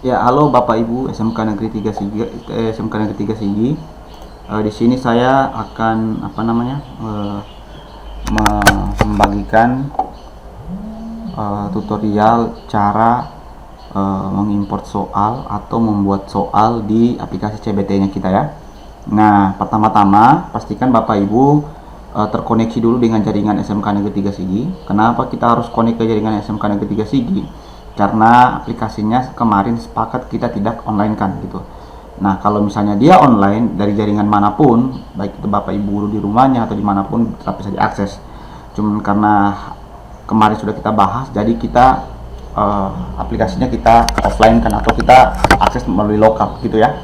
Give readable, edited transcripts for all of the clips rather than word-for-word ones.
Ya, halo Bapak Ibu SMK Negeri 3 Sigi, SMK Negeri 3 Sigi. Di sini saya akan membagikan tutorial cara mengimport soal atau membuat soal di aplikasi CBT-nya kita ya. Nah, pertama-tama pastikan Bapak Ibu terkoneksi dulu dengan jaringan SMK Negeri 3 Sigi. Kenapa kita harus connect ke jaringan SMK Negeri 3 Sigi? Karena aplikasinya kemarin sepakat kita tidak online kan gitu. Nah, kalau misalnya dia online dari jaringan manapun, baik itu Bapak Ibu guru di rumahnya atau dimanapun tetap bisa diakses. Cuman karena kemarin sudah kita bahas, jadi kita aplikasinya kita offline kan atau kita akses melalui lokal gitu ya.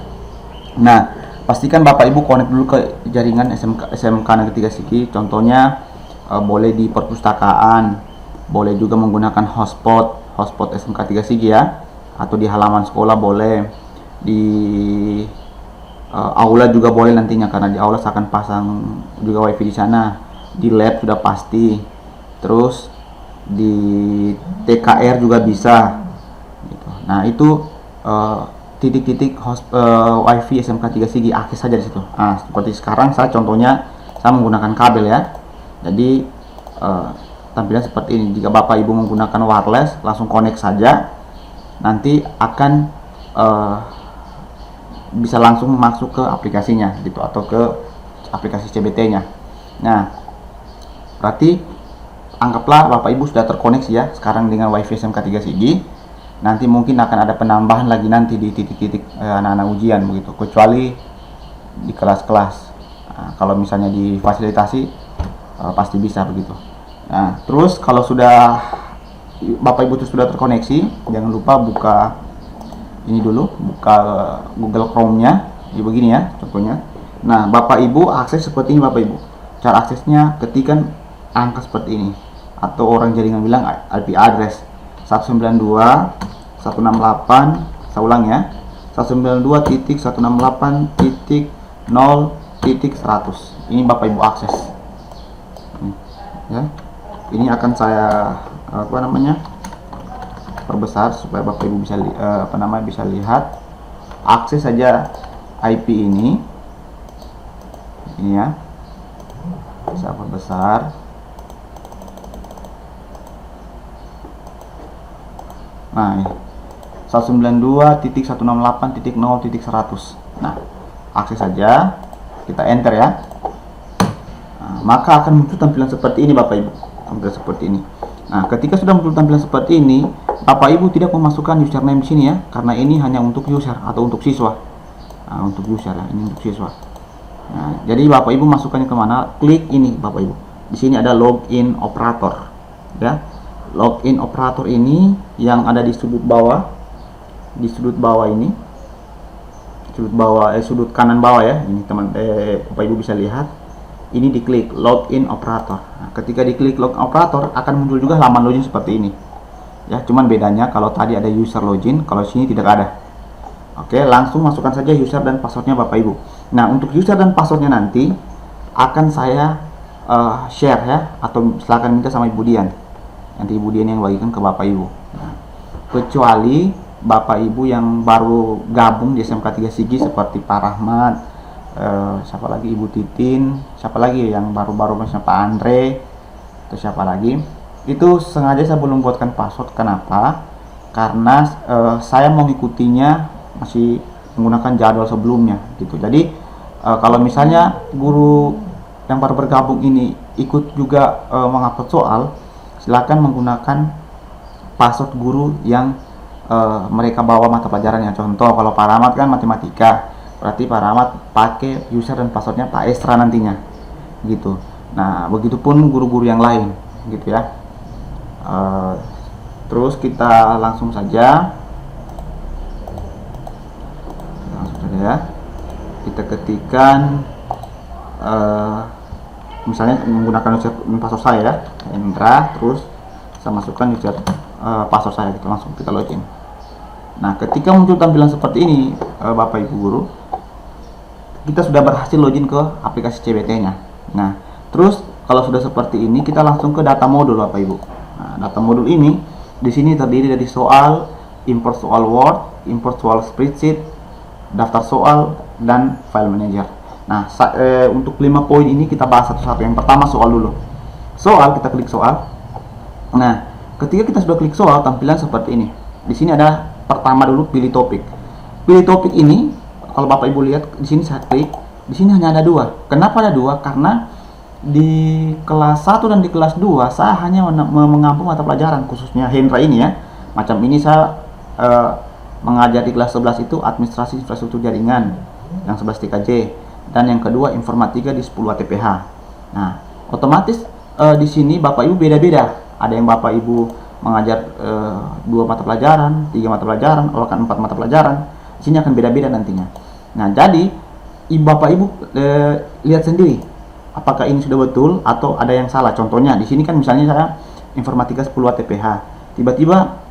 Nah, pastikan Bapak Ibu connect dulu ke jaringan SMK Negeri 3 Sigi. Contohnya boleh di perpustakaan, boleh juga menggunakan hotspot SMK 3 Sigi ya, atau di halaman sekolah boleh, di aula juga boleh nantinya karena di aula saya akan pasang juga wifi di sana, di lab sudah pasti, terus di TKR juga bisa gitu. Nah itu titik-titik wifi SMK 3 Sigi akses saja di situ. Nah seperti sekarang saya contohnya saya menggunakan kabel ya, jadi tampilan seperti ini. Jika Bapak Ibu menggunakan wireless langsung connect saja, nanti akan bisa langsung masuk ke aplikasinya gitu atau ke aplikasi CBT-nya. Nah, berarti anggaplah Bapak Ibu sudah terkoneksi ya sekarang dengan WiFi SMK 3 Sigi. Nanti mungkin akan ada penambahan lagi nanti di titik-titik anak-anak ujian begitu, kecuali di kelas-kelas. Nah, kalau misalnya difasilitasi pasti bisa begitu. Nah, terus kalau sudah Bapak Ibu sudah terkoneksi, jangan lupa buka ini dulu, buka Google Chrome-nya, jadi begini ya contohnya. Nah, Bapak Ibu akses seperti ini Bapak Ibu. Cara aksesnya ketikkan angka seperti ini, atau orang jaringan bilang IP address 192.168, saya ulang ya, 192.168.0.100. Ini Bapak Ibu akses. Ya. Ini akan saya perbesar supaya Bapak Ibu bisa bisa lihat. Akses saja IP ini ya, saya perbesar. Nah ini 192.168.0.100. Nah akses saja, kita enter ya. Nah, maka akan muncul tampilan seperti ini Bapak Ibu, tampilan seperti ini. Nah, ketika sudah muncul tampilan seperti ini, Bapak Ibu tidak memasukkan username di sini ya, karena ini hanya untuk user atau untuk siswa. Nah, untuk user ya, ini untuk siswa. Nah, jadi Bapak Ibu masukkannya kemana? Klik ini Bapak Ibu. Di sini ada login operator, ya. Login operator ini yang ada di sudut bawah, ini, sudut kanan bawah ya. Ini Bapak Ibu bisa lihat. Ini diklik login operator. Nah, ketika diklik login operator akan muncul juga halaman login seperti ini. Ya, cuman bedanya kalau tadi ada user login, kalau sini tidak ada. Oke, langsung masukkan saja user dan passwordnya Bapak Ibu. Nah, untuk user dan passwordnya nanti akan saya share ya, atau silakan minta sama Ibu Dian. Nanti Ibu Dian yang bagikan ke Bapak Ibu. Nah, kecuali Bapak Ibu yang baru gabung di SMK 3 Sigi seperti Pak Rahmat, siapa lagi, Ibu Titin, siapa lagi yang baru-baru, misalnya Pak Andre atau siapa lagi, itu sengaja saya belum buatkan password. Kenapa? Karena saya mau ngikutinya masih menggunakan jadwal sebelumnya gitu. Jadi kalau misalnya guru yang baru bergabung ini ikut juga mengupload soal, silakan menggunakan password guru yang mereka bawa mata pelajarannya. Contoh kalau Pak Rahmat kan matematika, berarti Pak Rahmat pakai user dan passwordnya Pak Estra nantinya gitu. Nah begitupun guru-guru yang lain gitu ya. Terus kita langsung saja ya, kita ketikkan misalnya menggunakan user dan password saya ya, Indra, terus saya masukkan user password saya gitu, langsung kita login. Nah ketika muncul tampilan seperti ini Bapak Ibu guru, kita sudah berhasil login ke aplikasi CBT-nya. Nah, terus kalau sudah seperti ini, kita langsung ke data modul Bapak Ibu. Nah, data modul ini di sini terdiri dari soal, import soal Word, import soal spreadsheet, daftar soal, dan file manager. Nah, untuk 5 poin ini kita bahas satu-satu. Yang pertama soal dulu. Soal, kita klik soal. Nah, ketika kita sudah klik soal, tampilan seperti ini. Di sini ada pertama dulu pilih topik. Pilih topik ini, kalau Bapak Ibu lihat di sini saya klik, di sini hanya ada 2. Kenapa ada 2? Karena di kelas 1 dan di kelas 2 saya hanya mengampu mata pelajaran khususnya Hendra ini ya. Macam ini saya mengajar di kelas 11 itu administrasi infrastruktur jaringan yang 11 TKJ, dan yang kedua informatika di 10 ATPH. Nah, otomatis di sini Bapak Ibu beda-beda. Ada yang Bapak Ibu mengajar 2 mata pelajaran, 3 mata pelajaran, bahkan 4 mata pelajaran. Di sini akan beda-beda nantinya. Nah, jadi Bapak Ibu lihat sendiri apakah ini sudah betul atau ada yang salah. Contohnya di sini kan misalnya saya informatika 10 ATPH. Tiba-tiba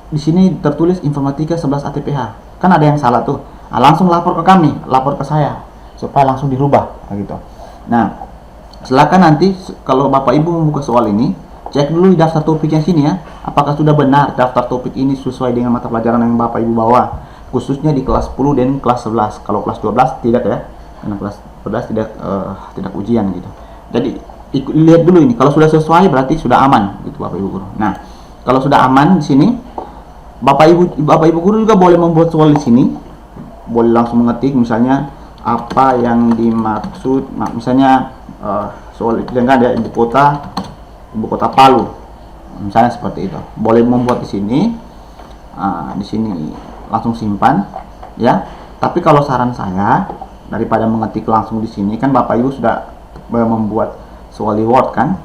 di sini tertulis informatika 11 ATPH. Kan ada yang salah tuh. Nah, langsung lapor ke kami, lapor ke saya supaya langsung dirubah gitu. Nah, silakan nanti kalau Bapak Ibu membuka soal ini, cek dulu di daftar topiknya sini ya, apakah sudah benar daftar topik ini sesuai dengan mata pelajaran yang Bapak Ibu bawa, khususnya di kelas 10 dan kelas 11. Kalau kelas 12 tidak ya, karena kelas 11 tidak ujian gitu. Jadi lihat dulu ini, kalau sudah sesuai berarti sudah aman gitu Bapak Ibu guru. Nah, kalau sudah aman di sini, Bapak Ibu guru juga boleh membuat soal di sini. Boleh langsung mengetik misalnya apa yang dimaksud, misalnya soal yang ada ibu kota Palu, misalnya seperti itu. Boleh membuat di sini, di sini langsung simpan ya. Tapi kalau saran saya, daripada mengetik langsung di sini, kan Bapak Ibu sudah membuat soal di Word kan,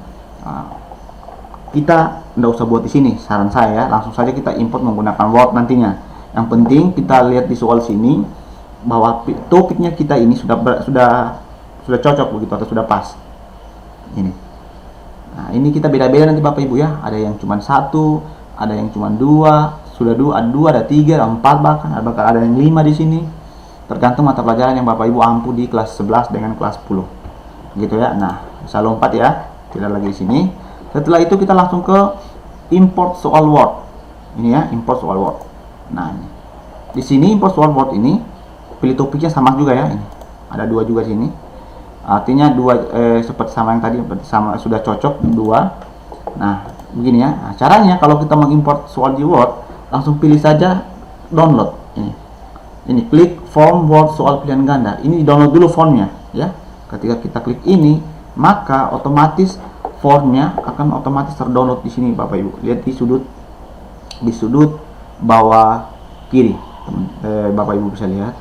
kita tidak usah buat di sini. Saran saya langsung saja kita import menggunakan Word nantinya. Yang penting kita lihat di soal sini bahwa topiknya kita ini sudah cocok begitu atau sudah pas. Ini. Nah, ini kita beda-beda nanti Bapak Ibu ya. Ada yang cuma 1, ada yang cuma 2, sudah 2, ada 3, ada 4 bahkan ada yang 5 di sini. Tergantung mata pelajaran yang Bapak Ibu ampu di kelas 11 dengan kelas 10. Gitu ya. Nah, saya lompat ya. Tidak lagi di sini. Setelah itu kita langsung ke import soal Word. Ini ya, import soal Word. Nah, ini. Di sini import soal Word ini pilih topiknya sama juga ya. Ini. Ada 2 juga sini. Artinya 2 seperti sama yang tadi, sama sudah cocok 2. Nah, begini ya. Nah, caranya kalau kita mengimport soal di Word, langsung pilih saja download. Ini klik form Word soal pilihan ganda. Ini download dulu formnya ya. Ketika kita klik ini, maka otomatis formnya akan otomatis terdownload di sini Bapak Ibu. Lihat di sudut bawah kiri, Bapak Ibu bisa lihat.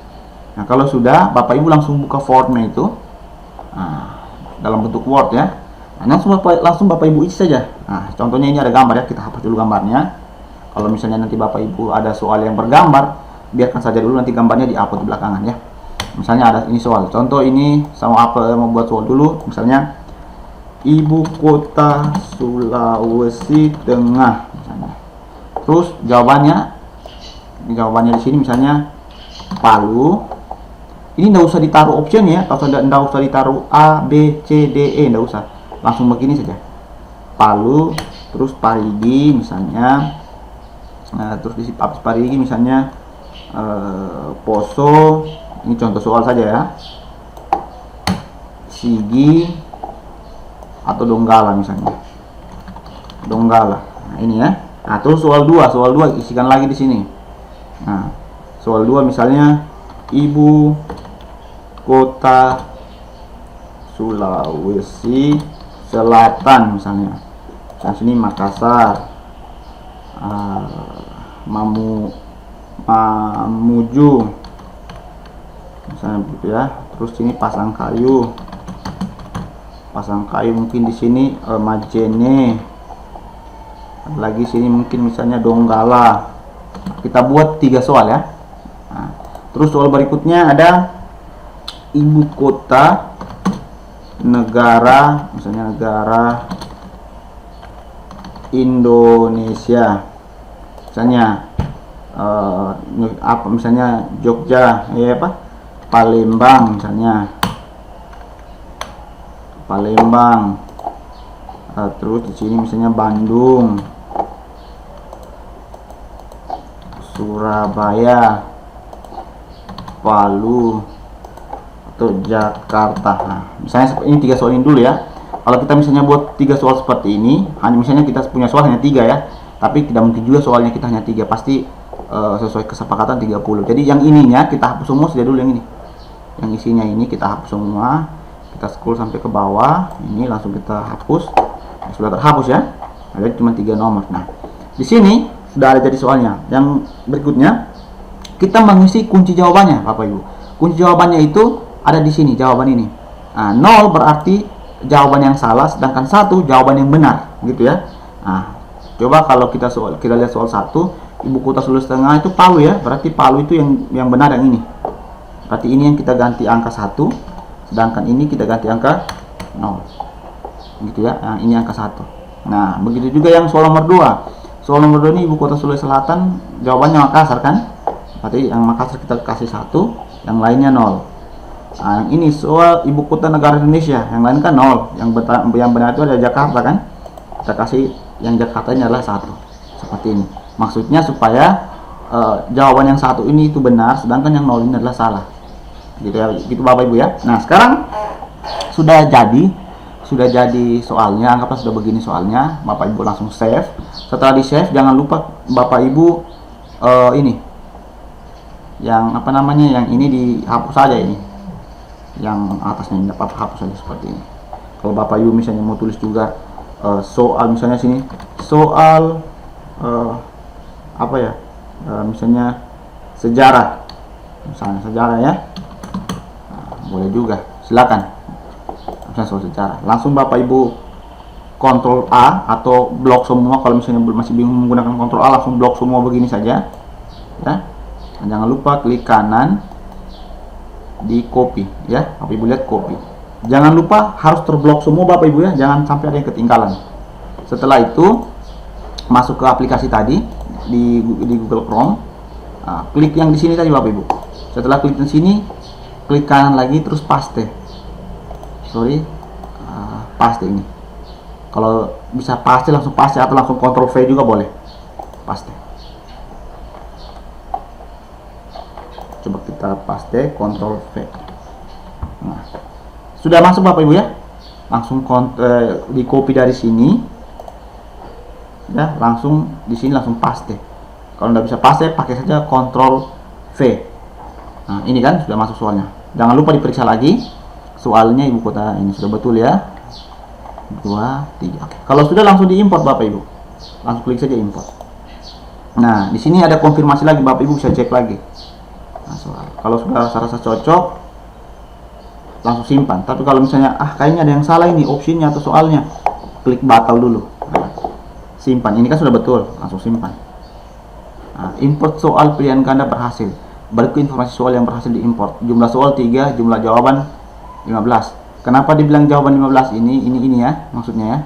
Nah, kalau sudah, Bapak Ibu langsung buka formnya itu, dalam bentuk Word ya. Nah, langsung Bapak Ibu isi saja. Nah, contohnya ini ada gambar ya, kita hapus dulu gambarnya. Kalau misalnya nanti Bapak Ibu ada soal yang bergambar, biarkan saja dulu, nanti gambarnya di-upload di belakangan ya. Misalnya ada ini soal, contoh ini sama apa mau buat soal dulu, misalnya ibu kota Sulawesi Tengah misalnya. Terus jawabannya di sini misalnya Palu. Ini enggak usah ditaruh option ya, atau enggak usah ditaruh A, B, C, D, E, enggak usah. Langsung begini saja. Palu, terus Parigi misalnya. Nah, terus di Parigi misalnya Poso. Ini contoh soal saja ya. Sigi atau Donggala misalnya. Donggala. Nah, ini ya. Nah, terus soal 2 isikan lagi di sini. Nah, soal 2 misalnya ibu kota Sulawesi Selatan misalnya. Di sini Makassar. Mamuju misalnya begitu ya. Terus sini Pasangkayu mungkin di sini Majene. Lagi sini mungkin misalnya Donggala. Kita buat 3 soal ya. Nah, terus soal berikutnya ada ibu kota negara, misalnya negara Indonesia. Misalnya apa misalnya Jogja ya apa? Palembang misalnya. Palembang. Terus di sini misalnya Bandung. Surabaya, Palu, atau Jakarta. Nah, misalnya ini 3 soal ini dulu ya. Kalau kita misalnya buat 3 soal seperti ini, hanya misalnya kita punya soal hanya 3 ya, tapi tidak mungkin juga soalnya kita hanya 3, pasti sesuai kesepakatan 30. Jadi yang ininya kita hapus semua saja dulu, yang ini. Yang isinya ini kita hapus semua, kita scroll sampai ke bawah, ini langsung kita hapus. Nah, sudah terhapus ya. Ada cuma 3 nomor. Nah, di sini sudah ada jadi soalnya. Yang berikutnya kita mengisi kunci jawabannya, Bapak Ibu. Kunci jawabannya itu ada di sini, jawaban ini. Nah, 0 berarti jawaban yang salah, sedangkan 1 jawaban yang benar, gitu ya. Nah, coba kalau kita lihat soal 1, ibu kota Sulawesi Tengah itu Palu ya, berarti Palu itu yang benar, yang ini. Berarti ini yang kita ganti angka 1, sedangkan ini kita ganti angka 0, gitu ya. Nah, ini angka 1. Nah, begitu juga yang soal nomor 2. Soal nomor 2 ini ibu kota Sulawesi Selatan, jawabannya Makassar kan? Berarti yang Makassar kita kasih 1, yang lainnya 0. Nah, ini soal ibu kota negara Indonesia, yang lain kan 0. Yang benar itu ada Jakarta kan? Kita kasih yang Jakarta ini adalah 1. Seperti ini. Maksudnya supaya jawaban yang 1 ini itu benar, sedangkan yang 0 ini adalah salah. Gitu ya, gitu Bapak Ibu ya. Nah, sekarang sudah jadi soalnya, anggaplah sudah begini soalnya. Bapak Ibu langsung save. Setelah di save, jangan lupa Bapak Ibu ini yang apa namanya, yang ini dihapus saja, ini yang atasnya ini dapat hapus saja seperti ini. Kalau Bapak Ibu misalnya mau tulis juga soal, misalnya sini soal apa ya, misalnya sejarah, misalnya sejarah ya, nah, boleh juga, silakan. Misalnya soal sejarah, langsung Bapak Ibu Ctrl A atau blok semua. Kalau misalnya masih bingung menggunakan Ctrl A, langsung blok semua begini saja ya. Dan jangan lupa klik kanan di copy ya, Bapak Ibu lihat copy. Jangan lupa harus terblok semua Bapak Ibu ya, jangan sampai ada yang ketinggalan. Setelah itu masuk ke aplikasi tadi di Google Chrome. Nah, klik yang di sini tadi Bapak Ibu. Setelah klik di sini, klik kanan lagi terus paste. Paste ini. Kalau bisa paste langsung paste, atau langsung Ctrl V juga boleh. Paste. Coba kita paste, Ctrl V. Nah, sudah masuk Bapak Ibu ya. Langsung di copy dari sini ya, langsung di sini langsung paste. Kalau nggak bisa paste, pakai saja Ctrl V. Nah, ini kan sudah masuk soalnya. Jangan lupa diperiksa lagi soalnya ibu kota ini sudah betul ya. 2, 3. Oke. Kalau sudah langsung diimport Bapak Ibu. Langsung klik saja import. Nah, di sini ada konfirmasi lagi, Bapak Ibu bisa cek lagi. Nah, soal. Kalau sudah rasa cocok, langsung simpan. Tapi kalau misalnya kayaknya ada yang salah ini opsinya atau soalnya, klik batal dulu. Nah, simpan. Ini kan sudah betul, langsung simpan. Nah, import soal pilihan ganda berhasil. Berikut informasi soal yang berhasil diimport. Jumlah soal 3, jumlah jawaban 15. Kenapa dibilang jawaban 15 ini ya, maksudnya ya.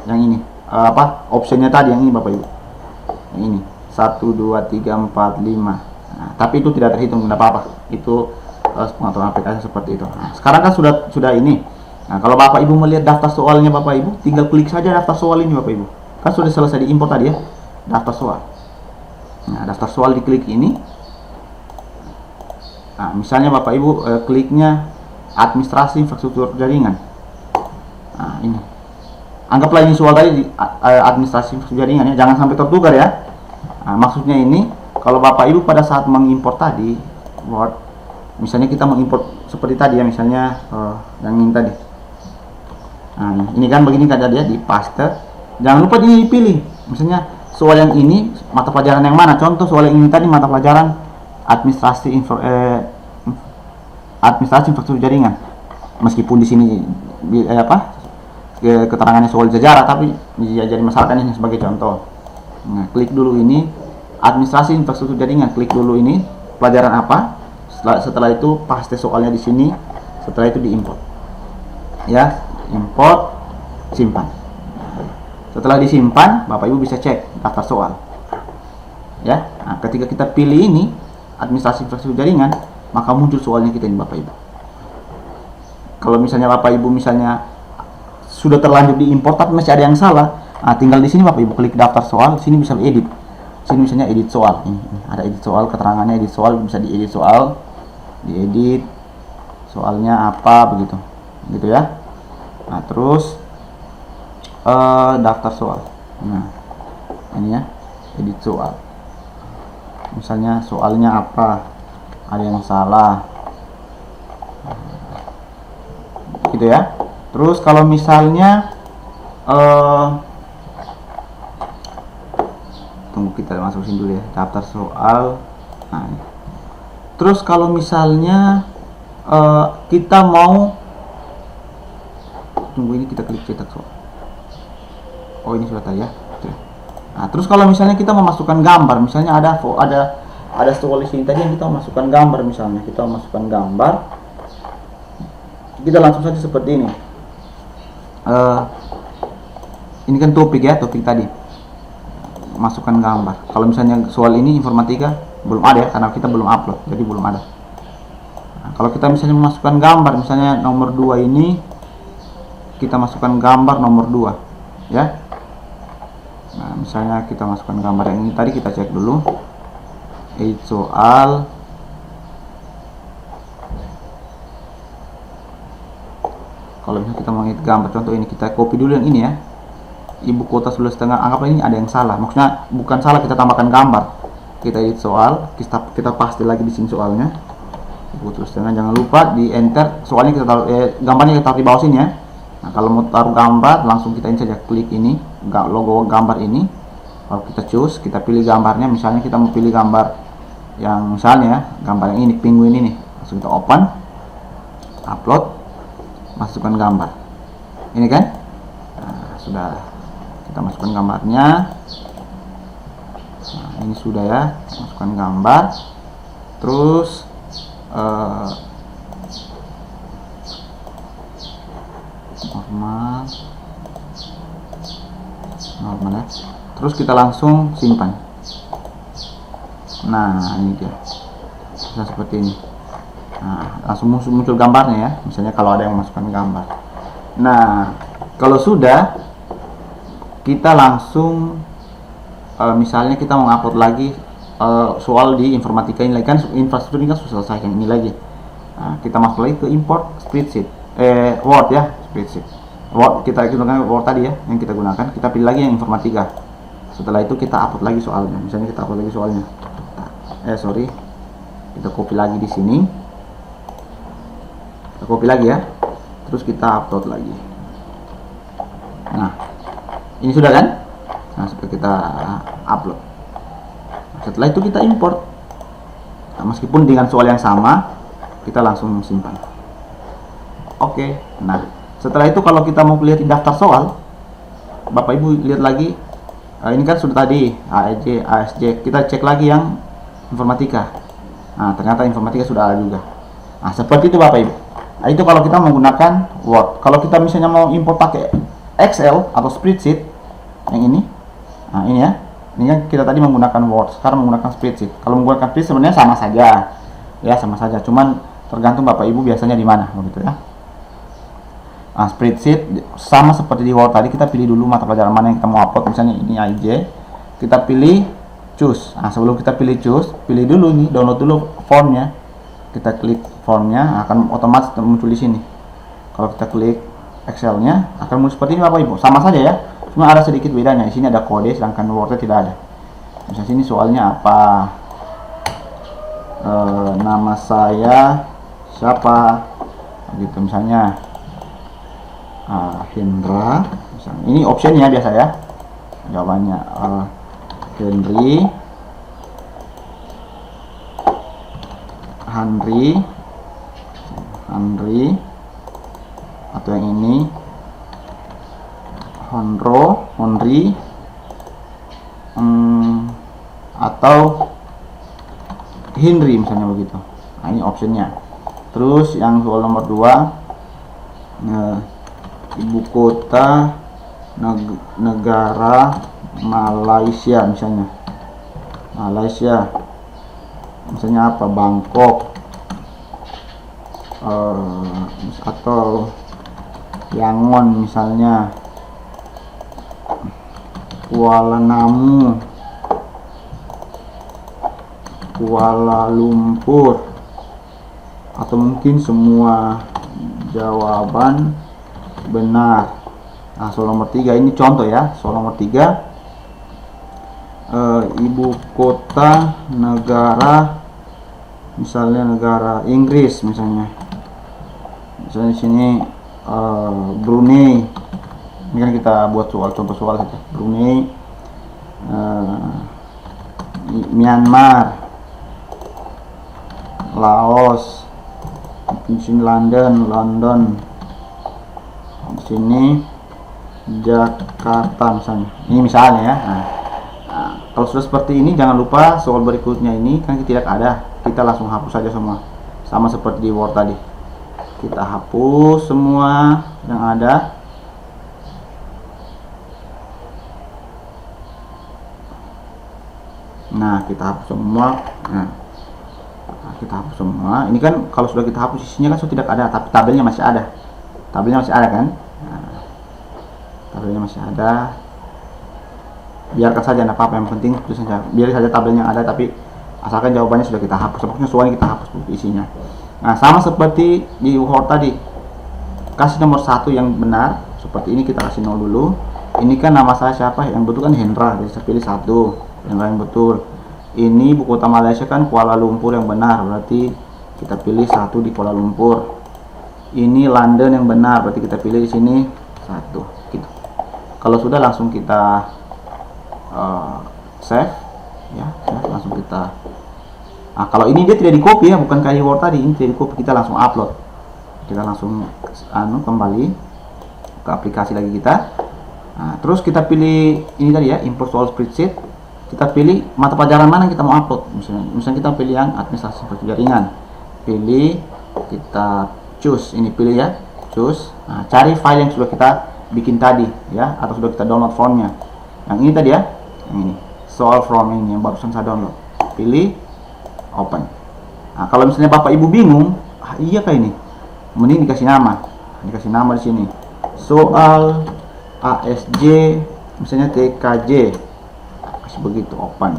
Yang ini optionnya tadi yang ini Bapak Ibu. Yang ini 1 2 3 4 5. Nah, tapi itu tidak terhitung, tidak apa-apa. Itu pengaturan aplikasi seperti itu. Nah, sekarang kan sudah ini. Nah, kalau Bapak Ibu melihat daftar soalnya Bapak Ibu, tinggal klik saja daftar soal ini Bapak Ibu. Kan sudah selesai diimport tadi ya, daftar soal. Nah, daftar soal diklik ini. Nah, misalnya Bapak Ibu kliknya administrasi infrastruktur jaringan. Nah, ini. Anggaplah ini soal tadi administrasi infrastruktur jaringan ya, jangan sampai tertukar ya. Nah, maksudnya ini kalau Bapak Ibu pada saat mengimport tadi Word, misalnya kita mengimport seperti tadi ya, misalnya yang ini tadi. Nah, ini kan begini kan tadi ya, di paste. Jangan lupa dipilih. Misalnya soal yang ini mata pelajaran yang mana? Contoh soal yang ini tadi mata pelajaran administrasi infrastruktur jaringan. Meskipun di sini keterangannya soal sejarah, tapi ya jadi masalahkan ini sebagai contoh. Nah, klik dulu ini administrasi infrastruktur jaringan, klik dulu ini pelajaran apa. Setelah itu paste soalnya di sini. Setelah itu diimport. Ya, import, simpan. Setelah disimpan, Bapak Ibu bisa cek daftar soal. Ya, nah, ketika kita pilih ini administrasi infrastruktur jaringan, maka muncul soalnya kita ini Bapak Ibu. Kalau misalnya Bapak Ibu misalnya sudah terlanjur diimport tapi masih ada yang salah, nah tinggal di sini Bapak Ibu klik daftar soal, sini bisa edit. Sini misalnya edit soal, ini ada edit soal, keterangannya edit soal, bisa diedit soal, diedit soalnya apa begitu, gitu ya. Nah terus daftar soal. Nah ini ya, edit soal. Misalnya soalnya apa, ada yang salah, gitu ya. Terus kalau misalnya tunggu, kita masukin dulu ya, daftar soal. Nah ini. Terus kalau misalnya kita mau, tunggu, ini kita klik cetak soal. Oh ini sudah tadi ya. Nah terus kalau misalnya kita memasukkan gambar, misalnya ada soal di sini tadi yang kita masukkan gambar, misalnya kita masukkan gambar, kita langsung saja seperti ini. Ini kan topik ya, topik tadi, masukkan gambar. Kalau misalnya soal ini informatika belum ada ya, karena kita belum upload, jadi belum ada. Nah, kalau kita misalnya memasukkan gambar, misalnya nomor 2 ini, kita masukkan gambar nomor 2 ya. Nah misalnya kita masukkan gambar yang ini tadi, kita cek dulu edit soal. Kalau misalnya kita mau edit gambar, contoh ini, kita copy dulu yang ini ya, ibu kota 11,5. anggaplah ini ada yang salah, maksudnya bukan salah, kita tambahkan gambar, kita edit soal, kita paste lagi di sini soalnya, ibu kota 11,5. jangan lupa di enter soalnya, kita taruh gambarnya kita taruh di bawah sini ya. Nah kalau mau taruh gambar, langsung kita ini saja, klik ini logo gambar ini, kalau kita choose, kita pilih gambarnya. Misalnya kita mau pilih gambar yang misalnya gambar yang ini, penguin ini, langsung kita open, upload, masukkan gambar ini kan. Nah, sudah kita masukkan gambarnya. Nah ini sudah ya, masukkan gambar. Terus normal ya. Terus kita langsung simpan. Nah ini dia, bisa seperti ini. Nah langsung muncul gambarnya ya, misalnya kalau ada yang masukkan gambar. Nah kalau sudah, kita langsung misalnya kita mau upload lagi soal di informatika ini lagi, kan infrastruktur ini kan sudah selesai yang ini lagi. Nah, kita masuk lagi ke import spreadsheet, Word ya, spreadsheet Word, kita gunakan Word tadi ya yang kita gunakan, kita pilih lagi yang informatika. Setelah itu kita upload lagi soalnya, misalnya kita upload lagi soalnya, kita copy lagi di sini, kita copy lagi ya, terus kita upload lagi. Nah ini sudah kan. Nah supaya kita upload, setelah itu kita import. Nah, meskipun dengan soal yang sama, kita langsung simpan. Oke. Nah setelah itu kalau kita mau lihat di daftar soal, Bapak Ibu lihat lagi, ini kan sudah tadi AEJ, ASJ, kita cek lagi yang informatika. Nah ternyata informatika sudah ada juga. Nah seperti itu Bapak Ibu. Nah itu kalau kita menggunakan Word. Kalau kita misalnya mau import pakai Excel atau spreadsheet yang ini, nah ini ya, ini kan kita tadi menggunakan Word, sekarang menggunakan spreadsheet. Kalau menggunakan spreadsheet sebenarnya sama saja ya, sama saja, cuman tergantung Bapak Ibu biasanya di mana begitu ya. Nah spreadsheet sama seperti di Word tadi, kita pilih dulu mata pelajaran mana yang kita mau upload, misalnya ini AIJ, kita pilih choose. Nah sebelum kita pilih choose, pilih dulu nih, download dulu formnya, kita klik formnya, akan otomatis muncul di sini. Kalau kita klik Excelnya akan muncul seperti ini Bapak Ibu, sama saja ya, cuma ada sedikit bedanya. Di sini ada kode, sedangkan Wordnya tidak ada. Misalnya sini soalnya apa, nama saya siapa, gitu misalnya, Hendra misalnya. Ini optionnya biasa ya, jawabannya Handri, atau yang ini Honri, atau Henry misalnya begitu. Nah ini optionnya. Terus yang soal nomor 2, ibu kota negara Malaysia misalnya, misalnya apa, Bangkok, atau Yangon misalnya, Kuala Namu, Kuala Lumpur, atau mungkin semua jawaban benar. Nah, soal nomor 3 ini contoh ya. Soal nomor 3, ibu kota negara, misalnya negara Inggris, misalnya di sini Brunei. Ini kan kita buat soal, contoh soal saja. Brunei, Myanmar, Laos, di sini London, di sini Jakarta misalnya. Ini misalnya ya. Nah, kalau sudah seperti ini, jangan lupa soal berikutnya ini kan tidak ada, kita langsung hapus saja semua, sama seperti di Word tadi. Kita hapus semua yang ada. Nah, kita hapus semua. Nah, kita hapus semua. Ini kan kalau sudah kita hapus, isinya kan sudah tidak ada, tapi tabelnya masih ada. Tabelnya masih ada kan? Nah, tabelnya masih ada. Biarkan saja, tidak apa-apa, yang penting itu saja. Biar saja tabelnya ada, tapi asalkan jawabannya sudah kita hapus. Pokoknya soalnya kita hapus isinya. Nah, sama seperti di Word tadi. Kasih nomor 1 yang benar. Seperti ini kita kasih 0 dulu. Ini kan nama saya siapa? Yang betul kan Hendra. Jadi saya pilih 1. Yang betul. Ini ibu kota Malaysia kan Kuala Lumpur yang benar. Berarti kita pilih 1 di Kuala Lumpur. Ini London yang benar. Berarti kita pilih di sini 1. Gitu. Kalau sudah langsung kita save ya, langsung kita. Nah, kalau ini dia tidak di copy ya, bukan kayak Word tadi, ini tidak di copy, kita langsung upload. Kita langsung kembali ke aplikasi lagi kita. Nah, terus kita pilih ini tadi ya, import soal spreadsheet. Kita pilih mata pelajaran mana yang kita mau upload. Misalnya kita pilih yang administrasi jaringan. Pilih, kita choose, ini pilih ya, choose. Nah, cari file yang sudah kita bikin tadi ya, atau sudah kita download formnya. Yang ini tadi ya, yang ini soal from ini yang barusan saya download. Pilih, open. Nah, kalau misalnya bapak ibu bingung, iya kayak ini, mending dikasih nama di sini, soal ASJ misalnya TKJ, kasih begitu, open.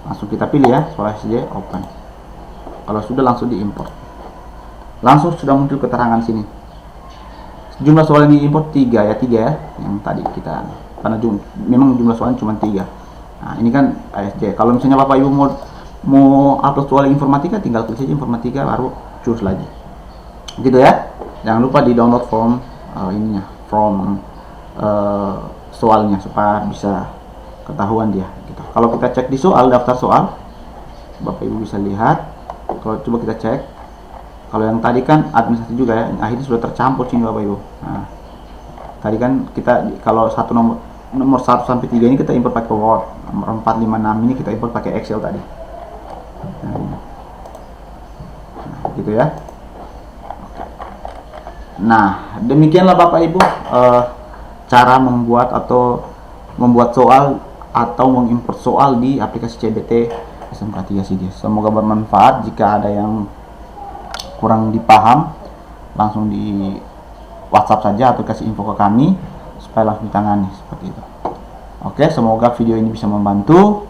Langsung kita pilih ya, soal ASJ, open. Kalau sudah langsung diimport, langsung sudah muncul keterangan sini. Jumlah soal yang diimport 3 ya, yang tadi kita, karena memang jumlah soalnya cuma 3. Nah, ini kan ASJ. Kalau misalnya bapak ibu mau upload soal informatika, tinggal klik saja informatika, baru choose lagi gitu ya. Jangan lupa di download form ininya, form soalnya, supaya bisa ketahuan dia gitu. Kalau kita cek di soal, daftar soal, bapak ibu bisa lihat. Kalau coba kita cek, kalau yang tadi kan administrasi juga ya, akhirnya sudah tercampur sini bapak ibu. Nah, tadi kan kita kalau nomor 1 sampai 3 ini kita import pakai Word, nomor 4, 5, 6 ini kita import pakai Excel tadi. Nah, gitu ya. Nah, demikianlah bapak ibu cara membuat soal atau mengimport soal di aplikasi CBT SMK 3 SIGIS. Semoga bermanfaat. Jika ada yang kurang dipaham, langsung di WhatsApp saja atau kasih info ke kami supaya langsung ditangani seperti itu. Oke, semoga video ini bisa membantu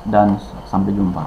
dan sampai jumpa.